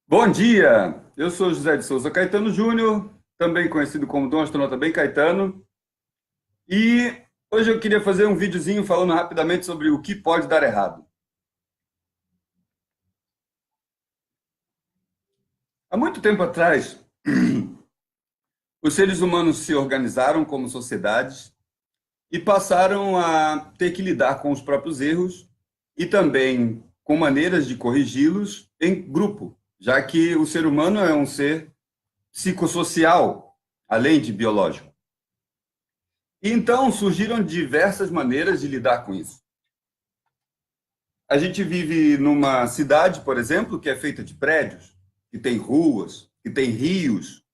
Bom dia! Eu sou José de Souza Caetano Júnior, também conhecido como Dom Astronauta Bem Caetano, e hoje eu queria fazer um videozinho falando rapidamente sobre o que pode dar errado. Há muito tempo atrás, os seres humanos se organizaram como sociedades e passaram a ter que lidar com os próprios erros e também com maneiras de corrigi-los em grupo, já que o ser humano é um ser psicossocial, além de biológico. E então surgiram diversas maneiras de lidar com isso. A gente vive numa cidade, por exemplo, que é feita de prédios, que tem ruas, que tem rios,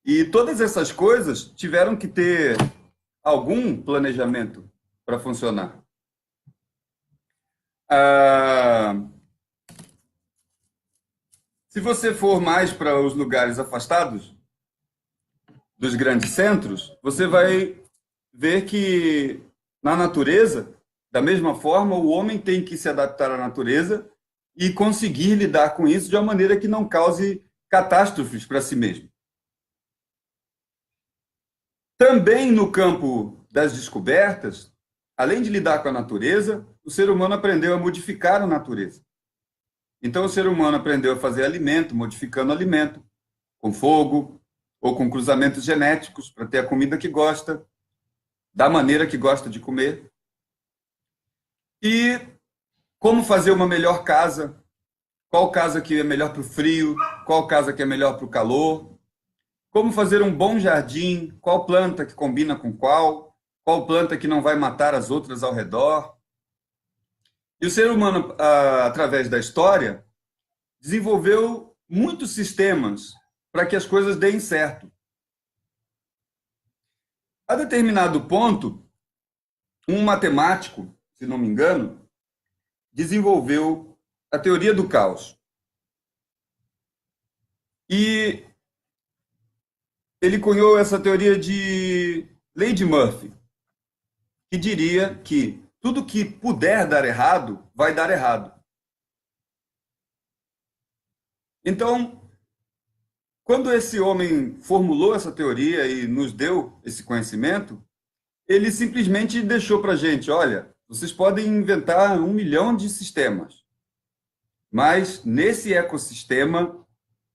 e todas essas coisas tiveram que ter algum planejamento para funcionar. Ah, se você for mais para os lugares afastados dos grandes centros, você vai ver que na natureza, da mesma forma, o homem tem que se adaptar à natureza e conseguir lidar com isso de uma maneira que não cause catástrofes para si mesmo. Também no campo das descobertas, além de lidar com a natureza, o ser humano aprendeu a modificar a natureza. Então, o ser humano aprendeu a fazer alimento, modificando alimento, com fogo ou com cruzamentos genéticos para ter a comida que gosta, da maneira que gosta de comer. E como fazer uma melhor casa, qual casa que é melhor para o frio, qual casa que é melhor para o calor, como fazer um bom jardim, qual planta que combina com qual planta que não vai matar as outras ao redor. E o ser humano, através da história, desenvolveu muitos sistemas para que as coisas deem certo. A determinado ponto, um matemático, se não me engano, desenvolveu a teoria do caos. E ele cunhou essa teoria de lei de Murphy, que diria que tudo que puder dar errado, vai dar errado. Então, quando esse homem formulou essa teoria e nos deu esse conhecimento, ele simplesmente deixou para a gente, olha, vocês podem inventar 1 milhão de sistemas, mas nesse ecossistema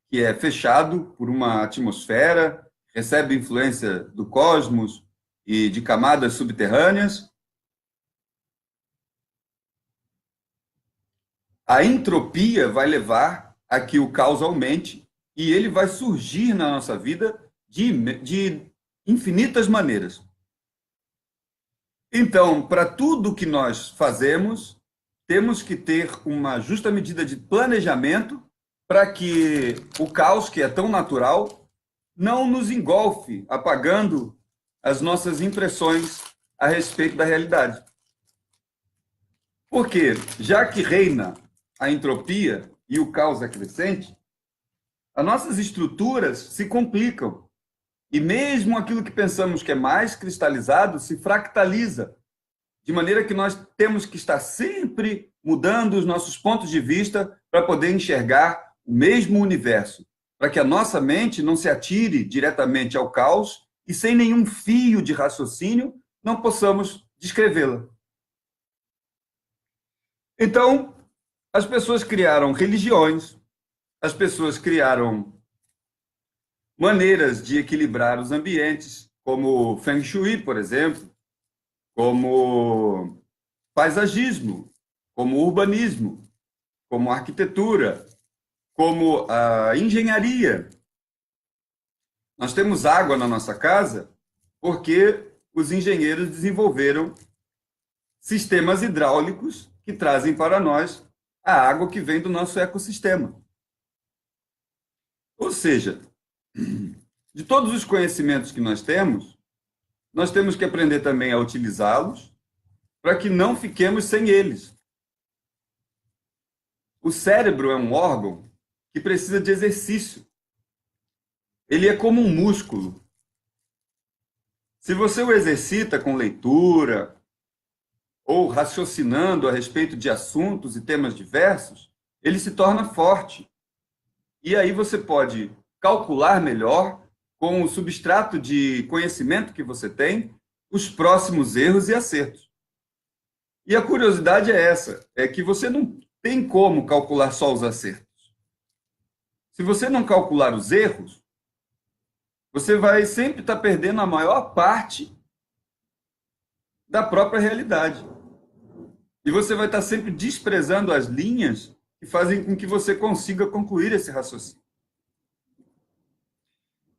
que é fechado por uma atmosfera, recebe influência do cosmos e de camadas subterrâneas, a entropia vai levar a que o caos aumente e ele vai surgir na nossa vida de infinitas maneiras. Então, para tudo que nós fazemos, temos que ter uma justa medida de planejamento para que o caos, que é tão natural, não nos engolfe, apagando as nossas impressões a respeito da realidade. Porque, já que reina a entropia e o caos é crescente, as nossas estruturas se complicam. E mesmo aquilo que pensamos que é mais cristalizado se fractaliza, de maneira que nós temos que estar sempre mudando os nossos pontos de vista para poder enxergar o mesmo universo, para que a nossa mente não se atire diretamente ao caos e sem nenhum fio de raciocínio não possamos descrevê-la. Então, as pessoas criaram religiões, as pessoas criaram maneiras de equilibrar os ambientes, como o Feng Shui, por exemplo, como paisagismo, como urbanismo, como arquitetura, como a engenharia. Nós temos água na nossa casa porque os engenheiros desenvolveram sistemas hidráulicos que trazem para nós a água que vem do nosso ecossistema. Ou seja, de todos os conhecimentos que nós temos que aprender também a utilizá-los para que não fiquemos sem eles. O cérebro é um órgão que precisa de exercício. Ele é como um músculo. Se você o exercita com leitura ou raciocinando a respeito de assuntos e temas diversos, ele se torna forte. E aí você pode calcular melhor, com o substrato de conhecimento que você tem, os próximos erros e acertos. E a curiosidade é essa, é que você não tem como calcular só os acertos. Se você não calcular os erros, você vai sempre estar perdendo a maior parte da própria realidade. E você vai estar sempre desprezando as linhas que fazem com que você consiga concluir esse raciocínio.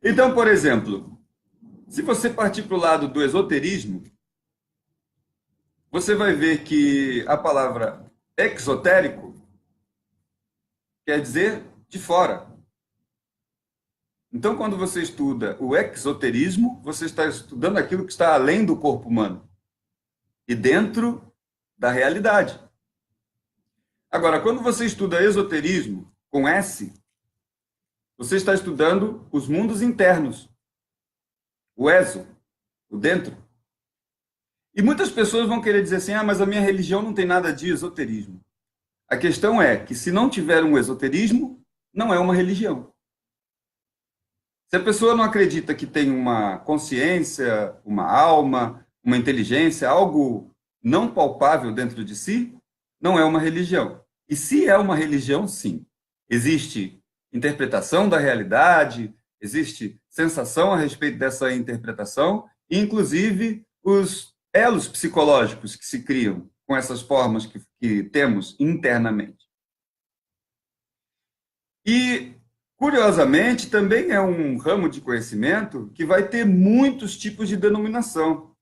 Então, por exemplo, se você partir para o lado do esoterismo, você vai ver que a palavra exotérico quer dizer de fora. Então, quando você estuda o exoterismo, você está estudando aquilo que está além do corpo humano e dentro da realidade. Agora, quando você estuda esoterismo com S, você está estudando os mundos internos, o exo, o dentro. E muitas pessoas vão querer dizer assim, mas a minha religião não tem nada de esoterismo. A questão é que se não tiver um esoterismo, não é uma religião. Se a pessoa não acredita que tem uma consciência, uma alma, uma inteligência, algo não palpável dentro de si, não é uma religião. E se é uma religião, sim. Existe interpretação da realidade, existe sensação a respeito dessa interpretação, e inclusive os elos psicológicos que se criam com essas formas que temos internamente. E, curiosamente, também é um ramo de conhecimento que vai ter muitos tipos de denominação.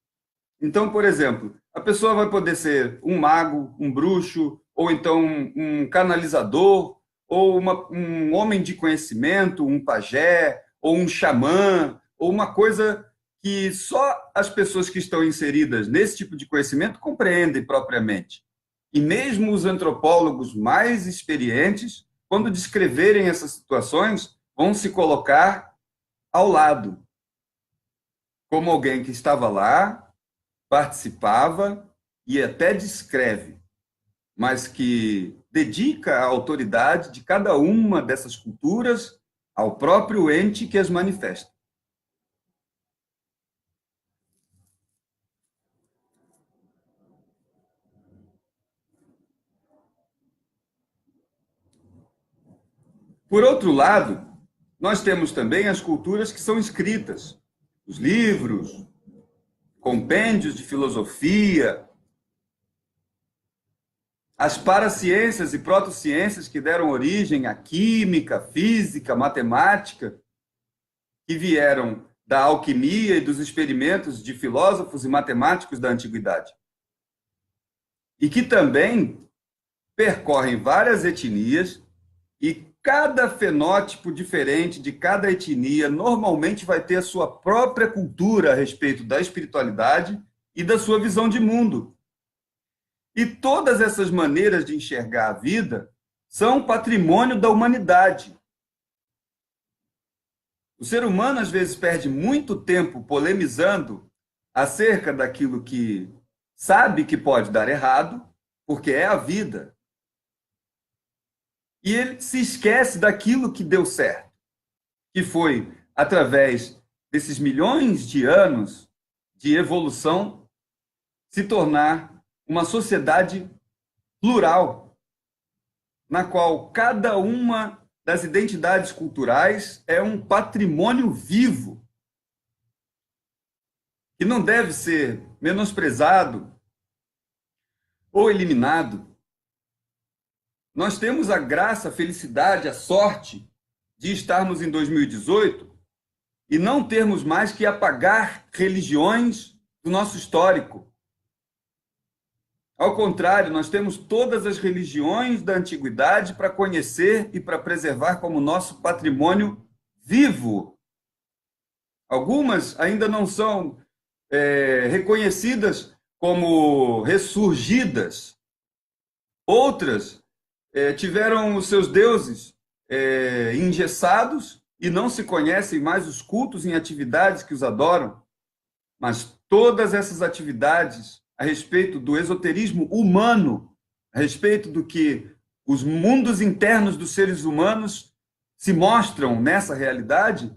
Então, por exemplo, a pessoa vai poder ser um mago, um bruxo, ou então um canalizador, ou um homem de conhecimento, um pajé, ou um xamã, ou uma coisa que só as pessoas que estão inseridas nesse tipo de conhecimento compreendem propriamente. E mesmo os antropólogos mais experientes, quando descreverem essas situações, vão se colocar ao lado, como alguém que estava lá, participava e até descreve, mas que dedica a autoridade de cada uma dessas culturas ao próprio ente que as manifesta. Por outro lado, nós temos também as culturas que são escritas, os livros, compêndios de filosofia, as paraciências e protociências que deram origem à química, física, matemática, que vieram da alquimia e dos experimentos de filósofos e matemáticos da antiguidade. E que também percorrem várias etnias e cada fenótipo diferente de cada etnia normalmente vai ter a sua própria cultura a respeito da espiritualidade e da sua visão de mundo. E todas essas maneiras de enxergar a vida são patrimônio da humanidade. O ser humano, às vezes, perde muito tempo polemizando acerca daquilo que sabe que pode dar errado, porque é a vida. E ele se esquece daquilo que deu certo, que foi através desses milhões de anos de evolução se tornar uma sociedade plural, na qual cada uma das identidades culturais é um patrimônio vivo, que não deve ser menosprezado ou eliminado. Nós temos a graça, a felicidade, a sorte de estarmos em 2018 e não termos mais que apagar religiões do nosso histórico. Ao contrário, nós temos todas as religiões da antiguidade para conhecer e para preservar como nosso patrimônio vivo. Algumas ainda não são reconhecidas como ressurgidas. Outras tiveram os seus deuses engessados e não se conhecem mais os cultos em atividades que os adoram. Mas todas essas atividades a respeito do esoterismo humano, a respeito do que os mundos internos dos seres humanos se mostram nessa realidade,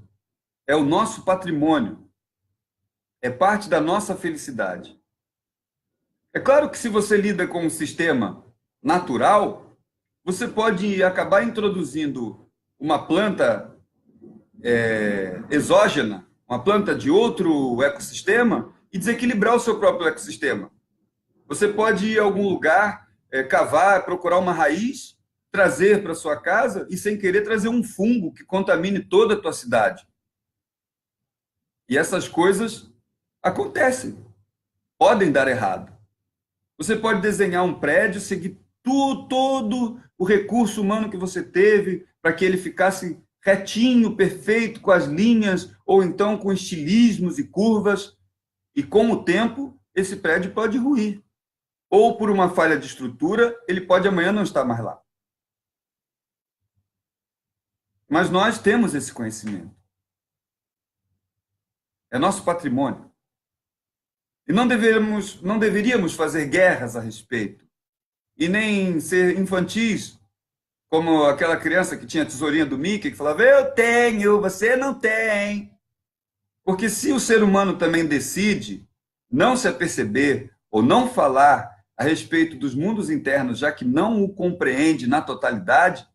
é o nosso patrimônio, é parte da nossa felicidade. É claro que se você lida com um sistema natural, você pode acabar introduzindo uma planta exógena, uma planta de outro ecossistema, e desequilibrar o seu próprio ecossistema. Você pode ir a algum lugar, cavar, procurar uma raiz, trazer para sua casa e, sem querer, trazer um fungo que contamine toda a tua cidade. E essas coisas acontecem, podem dar errado. Você pode desenhar um prédio, seguir todo o recurso humano que você teve para que ele ficasse retinho, perfeito, com as linhas, ou então com estilismos e curvas, e com o tempo, esse prédio pode ruir. Ou por uma falha de estrutura, ele pode amanhã não estar mais lá. Mas nós temos esse conhecimento. É nosso patrimônio. E não deveríamos fazer guerras a respeito. E nem ser infantis, como aquela criança que tinha a tesourinha do Mickey, que falava, eu tenho, você não tem. Porque se o ser humano também decide não se aperceber ou não falar a respeito dos mundos internos, já que não o compreende na totalidade,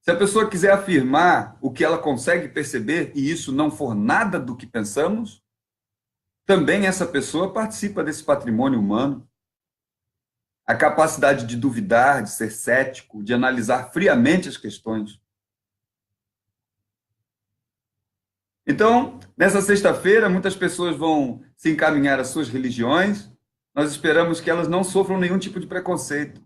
se a pessoa quiser afirmar o que ela consegue perceber e isso não for nada do que pensamos, também essa pessoa participa desse patrimônio humano. A capacidade de duvidar, de ser cético, de analisar friamente as questões. Então, nessa sexta-feira, muitas pessoas vão se encaminhar às suas religiões. Nós esperamos que elas não sofram nenhum tipo de preconceito.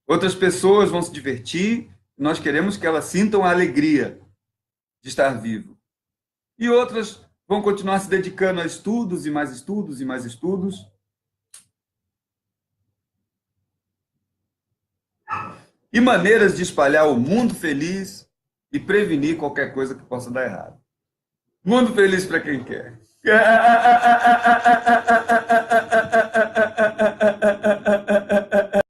Outras pessoas vão se divertir. Nós queremos que elas sintam a alegria de estar vivo. E outras vão continuar se dedicando a estudos e mais estudos e mais estudos. E maneiras de espalhar o mundo feliz e prevenir qualquer coisa que possa dar errado. Mundo feliz para quem quer.